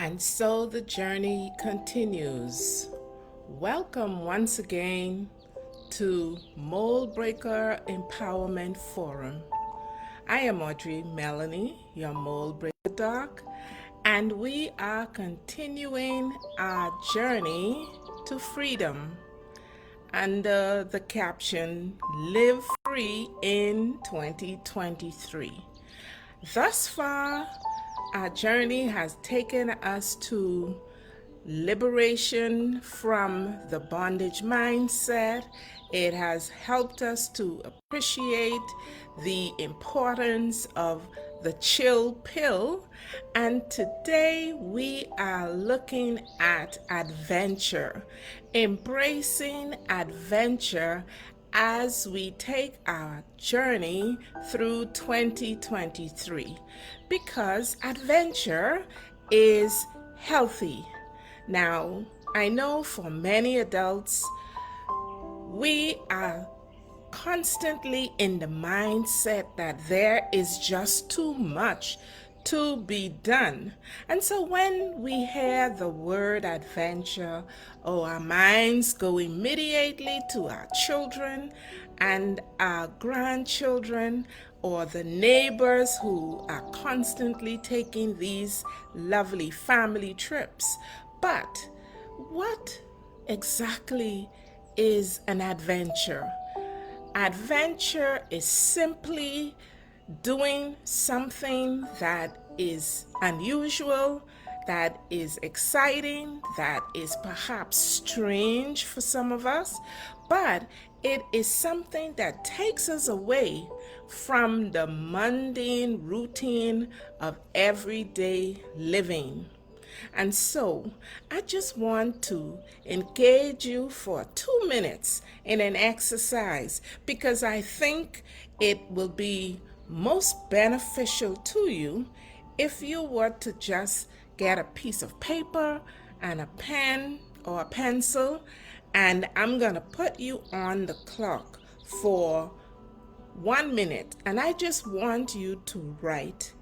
And so the journey continues. Welcome once again to Mold Breaker Empowerment Forum. I am Audrey, Mellayne, your Mold Breaker doc, and we are continuing our journey to freedom under the caption Live Free in 2023. Thus far, our journey has taken us to liberation from the bondage mindset. It has helped us to appreciate the importance of the chill pill. And today we are looking at adventure, embracing adventure as we take our journey through 2023, because adventure is healthy. Now, I know for many adults, we are constantly in the mindset that there is just too much to be done. And so when we hear the word adventure, our minds go immediately to our children and our grandchildren, or the neighbors who are constantly taking these lovely family trips. But what exactly is an adventure? Adventure is simply doing something that is unusual, that is exciting, that is perhaps strange for some of us, but it is something that takes us away from the mundane routine of everyday living. And so I just want to engage you for 2 minutes in an exercise, because I think it will be most beneficial to you if you were to just get a piece of paper and a pen or a pencil, and I'm going to put you on the clock for 1 minute, and I just want you to write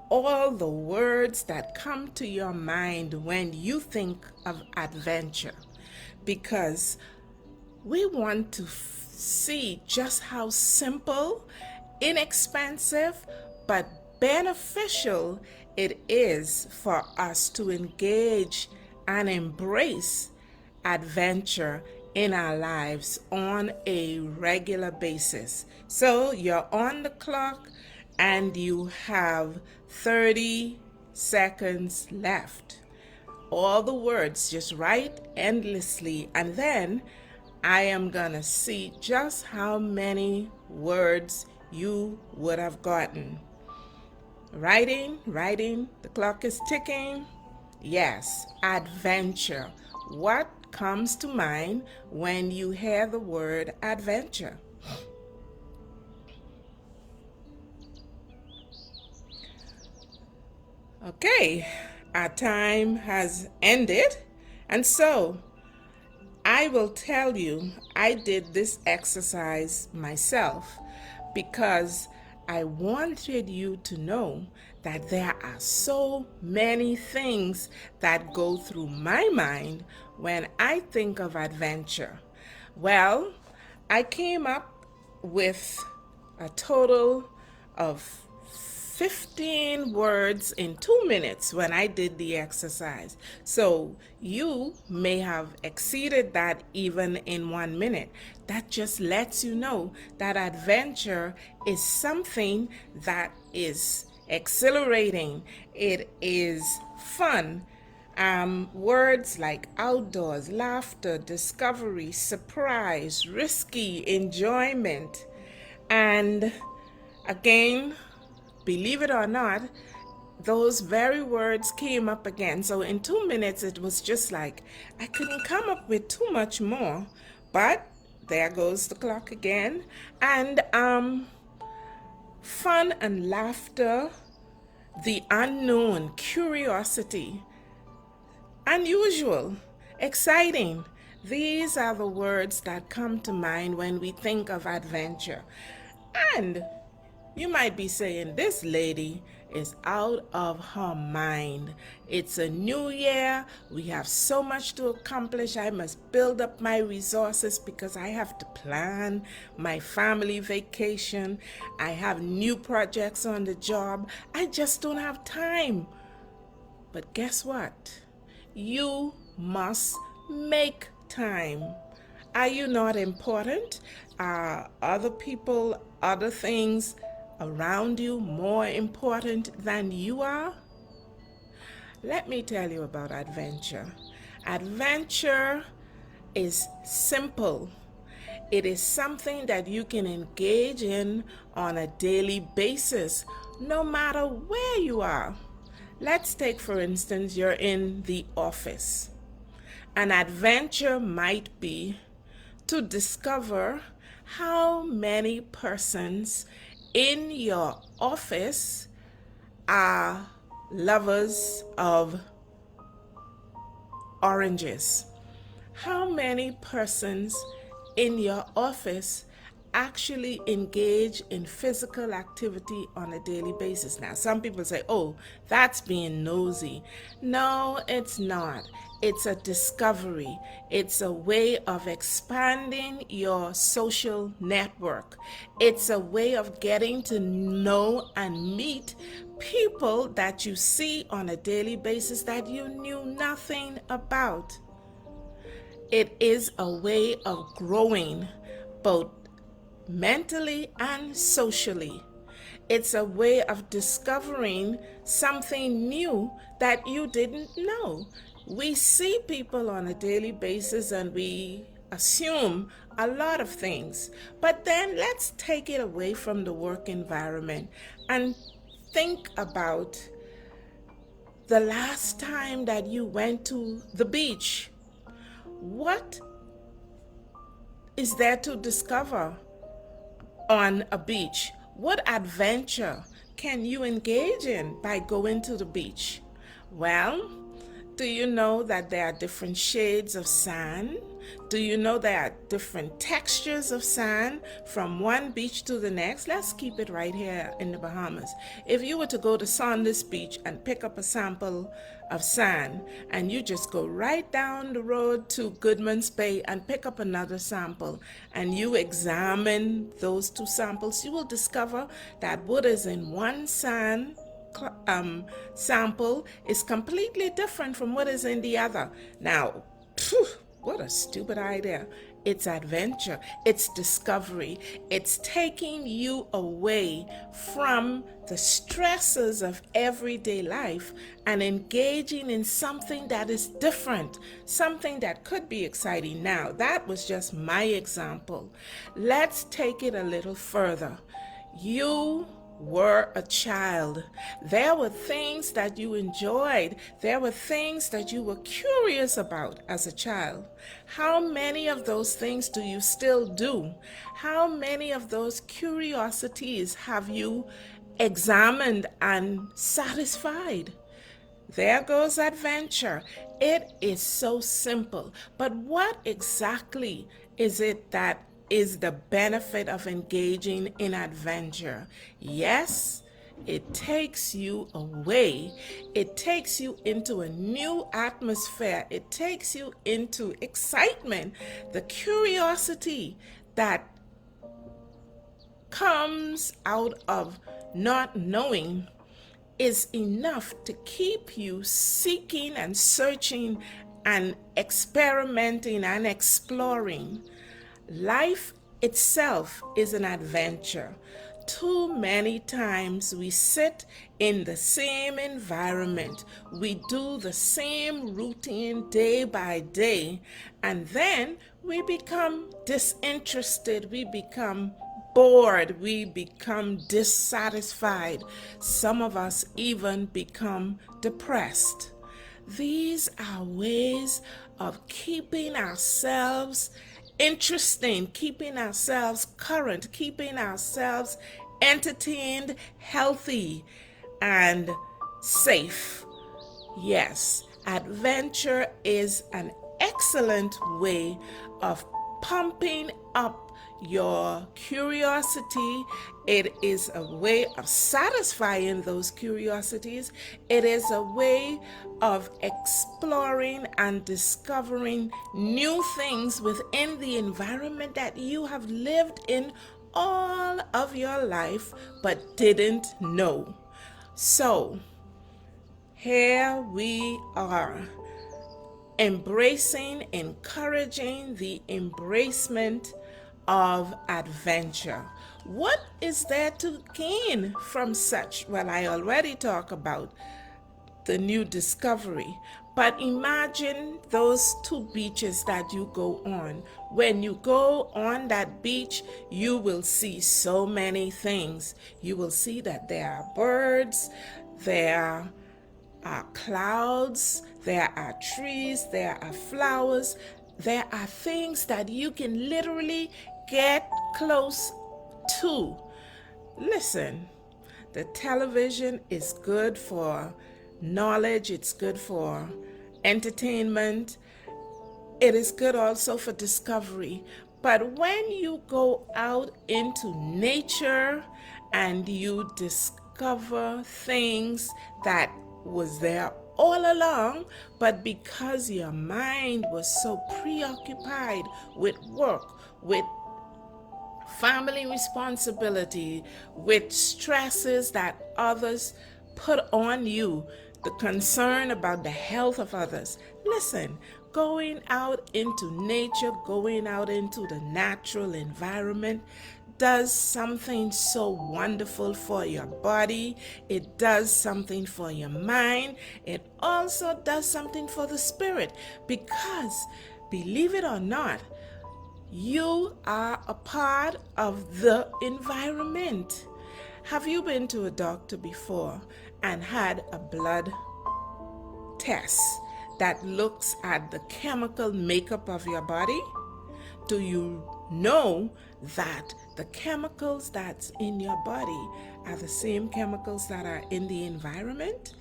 all the words that come to your mind when you think of adventure, because we want to see just how simple, inexpensive, but beneficial it is for us to engage and embrace adventure in our lives on a regular basis. So you're on the clock and you have 30 seconds left. All the words, just write endlessly, and then I am gonna see just how many words you would have gotten. Writing, the clock is ticking. Yes, adventure. What comes to mind when you hear the word adventure? Okay, our time has ended, and so I will tell you I did this exercise myself because I wanted you to know that there are so many things that go through my mind when I think of adventure. Well, I came up with a total of 15 words in 2 minutes when I did the exercise. So you may have exceeded that even in 1 minute. That just lets you know that adventure is something that is exhilarating. It is fun. Words like outdoors, laughter, discovery, surprise, risky, enjoyment, and again, believe it or not, those very words came up again. So in 2 minutes, it was just like I couldn't come up with too much more. But there goes the clock again. And fun and laughter, the unknown, curiosity, unusual, exciting. These are the words that come to mind when we think of adventure. And You might be saying, this lady is out of her mind. It's a new year. We have so much to accomplish. I must build up my resources because I have to plan my family vacation. I have new projects on the job. I just don't have time. But guess what? You must make time. Are you not important? Are other people, other things around you more important than you are? Let me tell you about adventure. Adventure is simple. It is something that you can engage in on a daily basis, no matter where you are. Let's take, for instance, you're in the office. An adventure might be to discover how many persons in your office are lovers of oranges. How many persons in your office actually engage in physical activity on a daily basis? Now, some people say, oh, that's being nosy. No, it's not. It's a discovery. It's a way of expanding your social network. It's a way of getting to know and meet people that you see on a daily basis that you knew nothing about. It is a way of growing both mentally and socially. It's a way of discovering something new that you didn't know. We see people on a daily basis and we assume a lot of things. But then let's take it away from the work environment and think about the last time that you went to the beach. What is there to discover on a beach? What adventure can you engage in by going to the beach? Well, do you know that there are different shades of sand? Do you know there are different textures of sand from one beach to the next? Let's keep it right here in the Bahamas. If you were to go to Saunders Beach and pick up a sample of sand, and you just go right down the road to Goodman's Bay and pick up another sample, and you examine those two samples, you will discover that what is in one sand sample is completely different from what is in the other. Now, what a stupid idea. It's adventure, it's discovery, it's taking you away from the stresses of everyday life and engaging in something that is different, something that could be exciting. Now, that was just my example. Let's take it a little further. You were a child. There were things that you enjoyed. There were things that you were curious about as a child. How many of those things do you still do? How many of those curiosities have you examined and satisfied? There goes adventure. It is so simple. But what exactly is it that is the benefit of engaging in adventure? Yes, it takes you away. It takes you into a new atmosphere. It takes you into excitement, the curiosity that comes out of not knowing is enough to keep you seeking and searching and experimenting and exploring. Life itself is an adventure. Too many times we sit in the same environment, we do the same routine day by day, and then we become disinterested, we become bored, we become dissatisfied. Some of us even become depressed. These are ways of keeping ourselves interesting, keeping ourselves current, keeping ourselves entertained, healthy, and safe. Yes, adventure is an excellent way of pumping up your curiosity. It is a way of satisfying those curiosities. It is a way of exploring and discovering new things within the environment that you have lived in all of your life but didn't know. So, here we are, embracing, encouraging the embracement of adventure. What is there to gain from such? Well, I already talked about the new discovery, but imagine those two beaches that you go on. When you go on that beach, you will see so many things. You will see that there are birds, there are clouds, there are trees, there are flowers, there are things that you can literally get close to. Listen, the television is good for knowledge, it's good for entertainment, it is good also for discovery. But when you go out into nature and you discover things that was there all along, but because your mind was so preoccupied with work, with family responsibility, with stresses that others put on you, the concern about the health of others. Listen, going out into nature, going out into the natural environment does something so wonderful for your body. It does something for your mind. It also does something for the spirit, because, believe it or not, you are a part of the environment. Have you been to a doctor before and had a blood test that looks at the chemical makeup of your body? Do you know that the chemicals that's in your body are the same chemicals that are in the environment?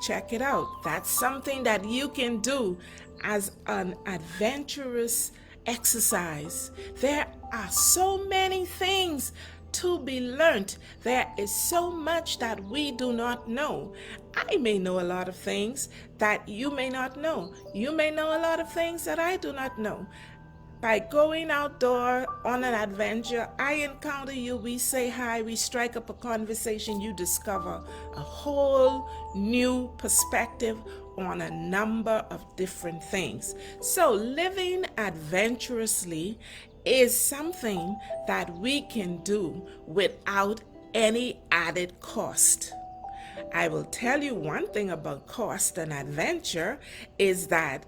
Check it out. That's something that you can do as an adventurous exercise. There are so many things to be learned. There is so much that we do not know. I may know a lot of things that you may not know. You may know a lot of things that I do not know. By going outdoor on an adventure, I encounter you, we say hi, we strike up a conversation, you discover a whole new perspective on a number of different things. So living adventurously is something that we can do without any added cost. I will tell you one thing about cost and adventure is that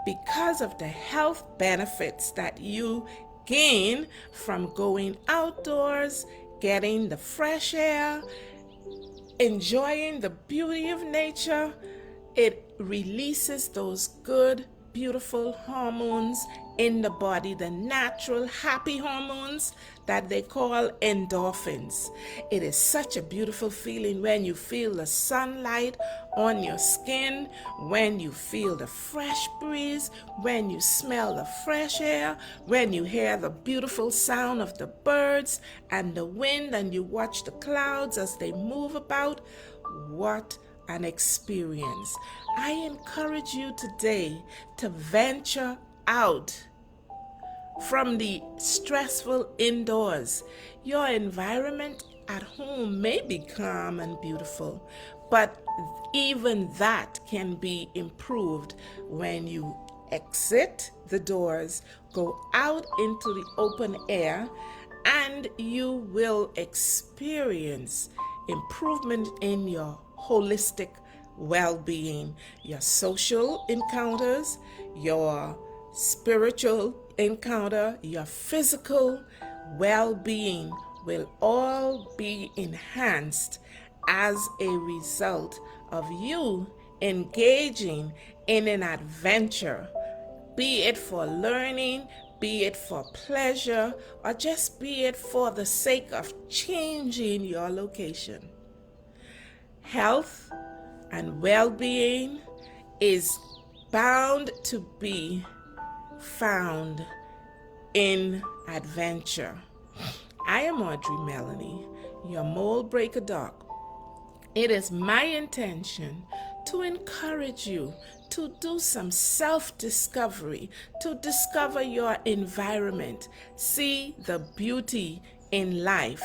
because of the health benefits that you gain from going outdoors, getting the fresh air, enjoying the beauty of nature, it releases those good, beautiful hormones in the body, the natural happy hormones that they call endorphins. It is such a beautiful feeling when you feel the sunlight on your skin, when you feel the fresh breeze, when you smell the fresh air, when you hear the beautiful sound of the birds and the wind, and you watch the clouds as they move about. What an experience. I encourage you today to venture out from the stressful indoors. Your environment at home may be calm and beautiful, but even that can be improved when you exit the doors, go out into the open air, and you will experience improvement in your holistic well-being, your social encounters, your spiritual encounter, your physical well-being will all be enhanced as a result of you engaging in an adventure, be it for learning, be it for pleasure, or just be it for the sake of changing your location. Health and well-being is bound to be found in adventure. I am Audrey Mellayne, your mold breaker doc. It is my intention to encourage you to do some self-discovery, to discover your environment, see the beauty in life,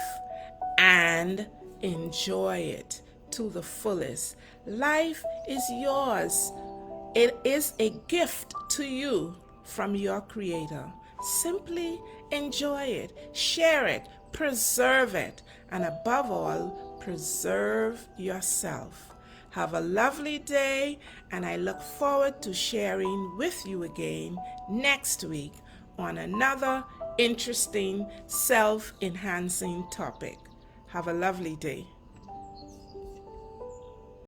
and enjoy it to the fullest. Life is yours. It is a gift to you from your Creator. Simply enjoy it, share it, preserve it, and above all, preserve yourself. Have a lovely day, and I look forward to sharing with you again next week on another interesting self-enhancing topic. Have a lovely day.